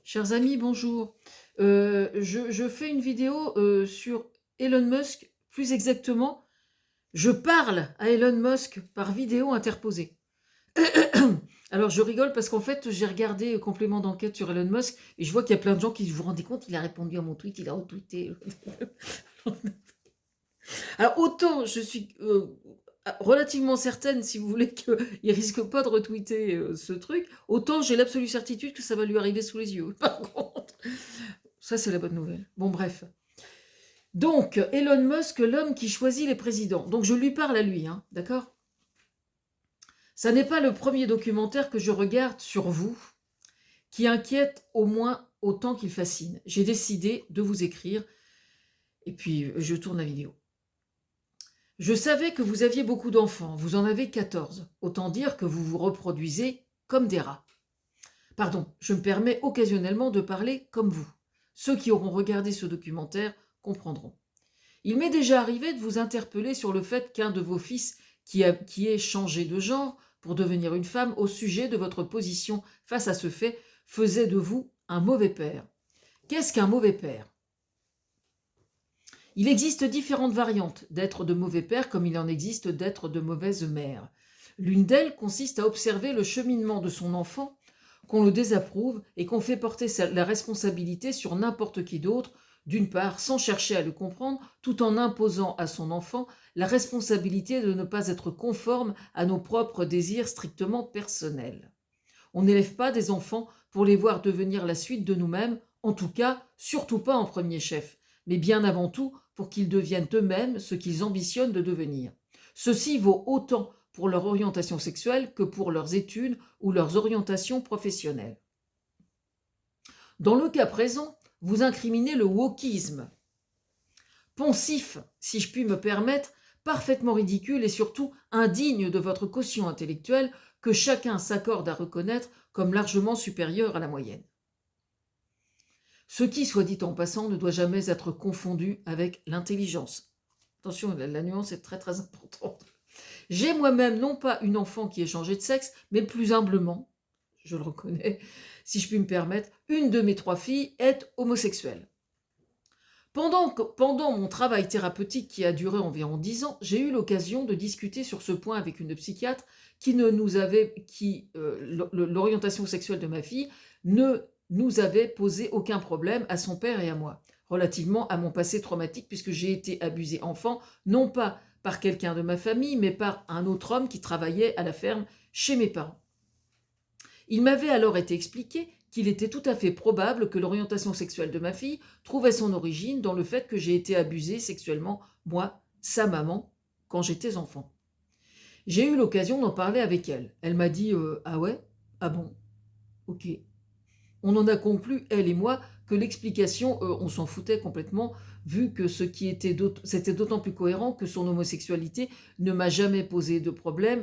Chers amis, bonjour. Je fais une vidéo sur Elon Musk. Plus exactement, je parle à Elon Musk par vidéo interposée. Alors je rigole parce qu'en fait, j'ai regardé complément d'enquête sur Elon Musk et je vois qu'il y a plein de gens qui, vous vous rendez compte, il a répondu à mon tweet, il a retweeté. Alors autant je suis relativement certaine, si vous voulez, qu'il ne risque pas de retweeter ce truc, autant j'ai l'absolue certitude que ça va lui arriver sous les yeux. Par contre, ça c'est la bonne nouvelle. Bon bref. Donc, Elon Musk, l'homme qui choisit les présidents. Donc je lui parle à lui, hein, d'accord? Ça n'est pas le premier documentaire que je regarde sur vous qui inquiète au moins autant qu'il fascine. J'ai décidé de vous écrire et puis je tourne la vidéo. Je savais que vous aviez beaucoup d'enfants, vous en avez 14. Autant dire que vous vous reproduisez comme des rats. Pardon, je me permets occasionnellement de parler comme vous. Ceux qui auront regardé ce documentaire comprendront. Il m'est déjà arrivé de vous interpeller sur le fait qu'un de vos fils qui ait changé de genre pour devenir une femme au sujet de votre position face à ce fait faisait de vous un mauvais père. Qu'est-ce qu'un mauvais père ? Il existe différentes variantes d'être de mauvais père comme il en existe d'être de mauvaise mère. L'une d'elles consiste à observer le cheminement de son enfant, qu'on le désapprouve et qu'on fait porter la responsabilité sur n'importe qui d'autre, d'une part sans chercher à le comprendre, tout en imposant à son enfant la responsabilité de ne pas être conforme à nos propres désirs strictement personnels. On n'élève pas des enfants pour les voir devenir la suite de nous-mêmes, en tout cas, surtout pas en premier chef, mais bien avant tout pour qu'ils deviennent eux-mêmes ce qu'ils ambitionnent de devenir. Ceci vaut autant pour leur orientation sexuelle que pour leurs études ou leurs orientations professionnelles. Dans le cas présent, vous incriminez le wokisme. Poncif, si je puis me permettre, parfaitement ridicule et surtout indigne de votre quotient intellectuel que chacun s'accorde à reconnaître comme largement supérieur à la moyenne. Ce qui, soit dit en passant, ne doit jamais être confondu avec l'intelligence. Attention, la nuance est très très importante. J'ai moi-même non pas une enfant qui ait changé de sexe, mais plus humblement, je le reconnais, si je puis me permettre, une de mes 3 filles est homosexuelle. Pendant mon travail thérapeutique qui a duré environ 10 ans, j'ai eu l'occasion de discuter sur ce point avec une psychiatre l'orientation sexuelle de ma fille ne nous avait posé aucun problème à son père et à moi, relativement à mon passé traumatique puisque j'ai été abusée enfant, non pas par quelqu'un de ma famille, mais par un autre homme qui travaillait à la ferme chez mes parents. Il m'avait alors été expliqué qu'il était tout à fait probable que l'orientation sexuelle de ma fille trouvait son origine dans le fait que j'ai été abusée sexuellement, moi, sa maman, quand j'étais enfant. J'ai eu l'occasion d'en parler avec elle. Elle m'a dit « Ah ouais ? Ah bon ? Ok. » On en a conclu, elle et moi, que l'explication, on s'en foutait complètement, vu que c'était d'autant plus cohérent que son homosexualité ne m'a jamais posé de problème,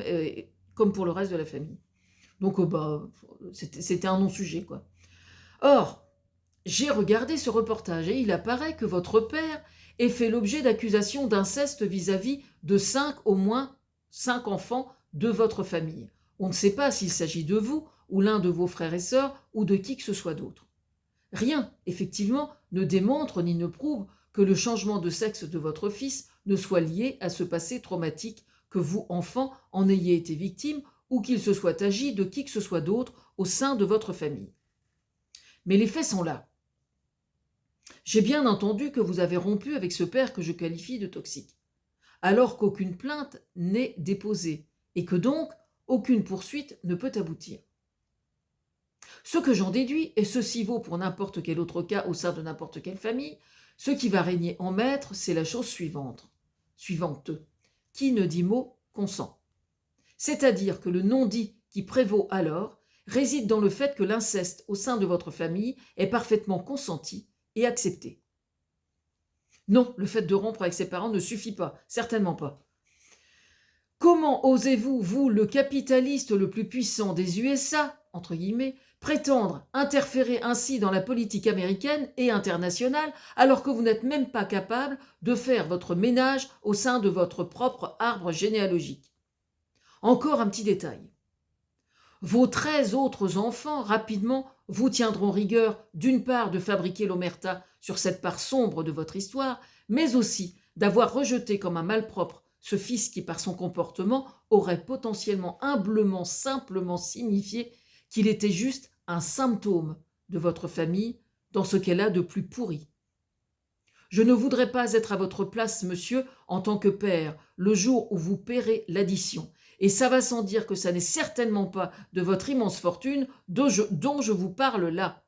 comme pour le reste de la famille. Donc, c'était un non-sujet, quoi. Or, j'ai regardé ce reportage et il apparaît que votre père ait fait l'objet d'accusations d'inceste vis-à-vis de au moins 5 enfants de votre famille. On ne sait pas s'il s'agit de vous ou l'un de vos frères et sœurs ou de qui que ce soit d'autre. Rien, effectivement, ne démontre ni ne prouve que le changement de sexe de votre fils ne soit lié à ce passé traumatique, que vous, enfant, en ayez été victime ou qu'il se soit agi de qui que ce soit d'autre au sein de votre famille. Mais les faits sont là. J'ai bien entendu que vous avez rompu avec ce père que je qualifie de toxique, alors qu'aucune plainte n'est déposée et que donc aucune poursuite ne peut aboutir. Ce que j'en déduis, et ceci vaut pour n'importe quel autre cas au sein de n'importe quelle famille, ce qui va régner en maître, c'est la chose suivante. Qui ne dit mot consent. C'est-à-dire que le non-dit qui prévaut alors réside dans le fait que l'inceste au sein de votre famille est parfaitement consenti et accepté. Non, le fait de rompre avec ses parents ne suffit pas, certainement pas. Comment osez-vous, vous, le capitaliste le plus puissant des USA, entre guillemets, prétendre interférer ainsi dans la politique américaine et internationale alors que vous n'êtes même pas capable de faire votre ménage au sein de votre propre arbre généalogique ? Encore un petit détail. Vos 13 autres enfants, rapidement, vous tiendront rigueur, d'une part, de fabriquer l'omerta sur cette part sombre de votre histoire, mais aussi d'avoir rejeté comme un malpropre ce fils qui, par son comportement, aurait potentiellement, humblement, simplement signifié qu'il était juste un symptôme de votre famille dans ce qu'elle a de plus pourri. Je ne voudrais pas être à votre place, monsieur, en tant que père, le jour où vous paierez l'addition. Et ça va sans dire que ça n'est certainement pas de votre immense fortune dont je vous parle là.